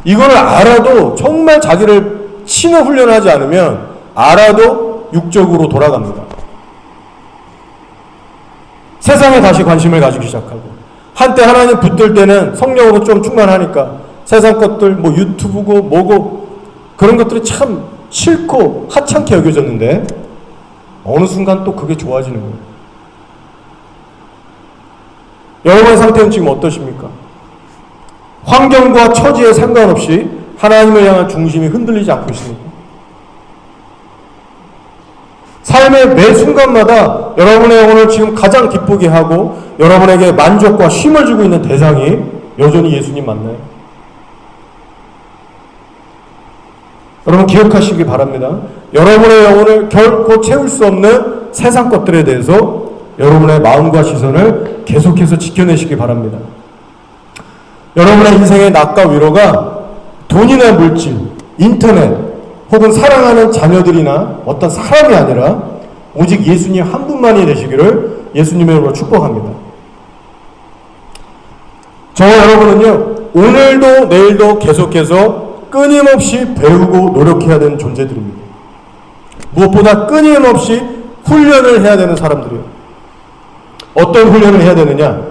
이걸 알아도, 정말 자기를 신호 훈련하지 않으면 알아도 육적으로 돌아갑니다. 세상에 다시 관심을 가지기 시작하고, 한때 하나님 붙들 때는 성령으로 좀 충만하니까 세상 것들, 뭐 유튜브고 뭐고 그런 것들이 참 싫고 하찮게 여겨졌는데 어느 순간 또 그게 좋아지는 거예요. 여러분의 상태는 지금 어떠십니까? 환경과 처지에 상관없이 하나님을 향한 중심이 흔들리지 않고 있습니까? 삶의 매 순간마다 여러분의 영혼을 지금 가장 기쁘게 하고 여러분에게 만족과 쉼을 주고 있는 대상이 여전히 예수님 맞나요? 여러분 기억하시기 바랍니다. 여러분의 영혼을 결코 채울 수 없는 세상 것들에 대해서 여러분의 마음과 시선을 계속해서 지켜내시기 바랍니다. 여러분의 인생의 낙과 위로가 돈이나 물질, 인터넷, 혹은 사랑하는 자녀들이나 어떤 사람이 아니라 오직 예수님 한 분만이 되시기를 예수님의 이름으로 축복합니다. 저와 여러분은요, 오늘도 내일도 계속해서 끊임없이 배우고 노력해야 되는 존재들입니다. 무엇보다 끊임없이 훈련을 해야 되는 사람들이에요. 어떤 훈련을 해야 되느냐?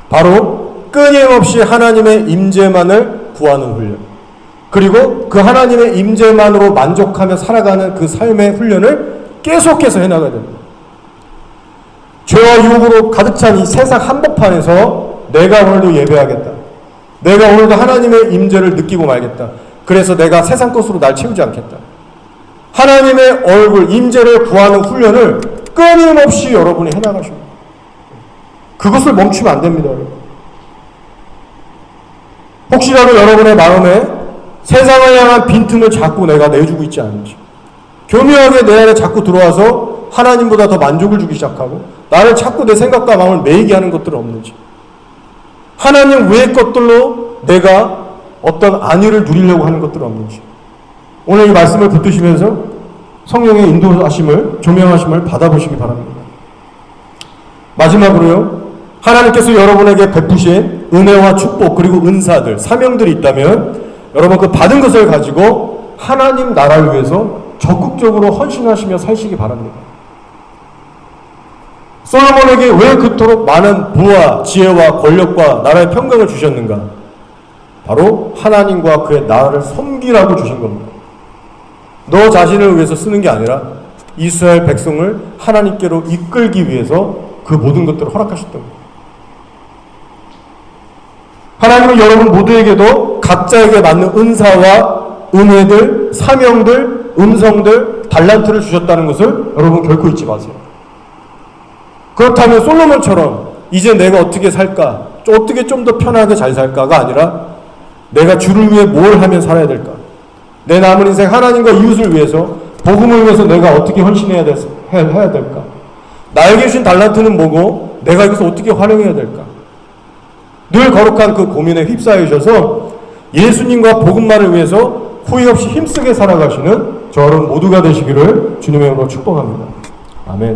바로 끊임없이 하나님의 임재만을 구하는 훈련, 그리고 그 하나님의 임재만으로 만족하며 살아가는 그 삶의 훈련을 계속해서 해나가야 됩니다. 죄와 유혹으로 가득 찬 이 세상 한복판에서 내가 오늘도 예배하겠다, 내가 오늘도 하나님의 임재를 느끼고 말겠다, 그래서 내가 세상 것으로 날 채우지 않겠다, 하나님의 얼굴, 임재를 구하는 훈련을 끊임없이 여러분이 해나가십니다. 그것을 멈추면 안 됩니다. 여러분. 혹시라도 여러분의 마음에 세상을 향한 빈틈을 자꾸 내가 내주고 있지 않은지, 교묘하게 내 안에 자꾸 들어와서 하나님보다 더 만족을 주기 시작하고 나를 자꾸 내 생각과 마음을 매이게 하는 것들은 없는지, 하나님 외의 것들로 내가 어떤 안위를 누리려고 하는 것들은 없는지, 오늘 이 말씀을 붙드시면서 성령의 인도하심을, 조명하심을 받아보시기 바랍니다. 마지막으로요, 하나님께서 여러분에게 베푸신 은혜와 축복, 그리고 은사들, 사명들이 있다면 여러분 그 받은 것을 가지고 하나님 나라를 위해서 적극적으로 헌신하시며 사시기 바랍니다. 솔로몬에게 왜 그토록 많은 부와 지혜와 권력과 나라의 평강을 주셨는가? 바로 하나님과 그의 나라를 섬기라고 주신 겁니다. 너 자신을 위해서 쓰는 게 아니라 이스라엘 백성을 하나님께로 이끌기 위해서 그 모든 것들을 허락하셨던 겁니다. 하나님은 여러분 모두에게도 각자에게 맞는 은사와 은혜들, 사명들, 음성들, 달란트를 주셨다는 것을 여러분 결코 잊지 마세요. 그렇다면 솔로몬처럼 이제 내가 어떻게 살까, 어떻게 좀 더 편하게 잘 살까가 아니라 내가 주를 위해 뭘 하면 살아야 될까, 내 남은 인생 하나님과 이웃을 위해서, 복음을 위해서 내가 어떻게 헌신해야 될까, 나에게 주신 달란트는 뭐고 내가 이것을 어떻게 활용해야 될까? 늘 거룩한 그 고민에 휩싸이셔서 예수님과 복음만을 위해서 후회 없이 힘쓰게 살아가시는 저 여러분 모두가 되시기를 주님의 이름으로 축복합니다. 아멘.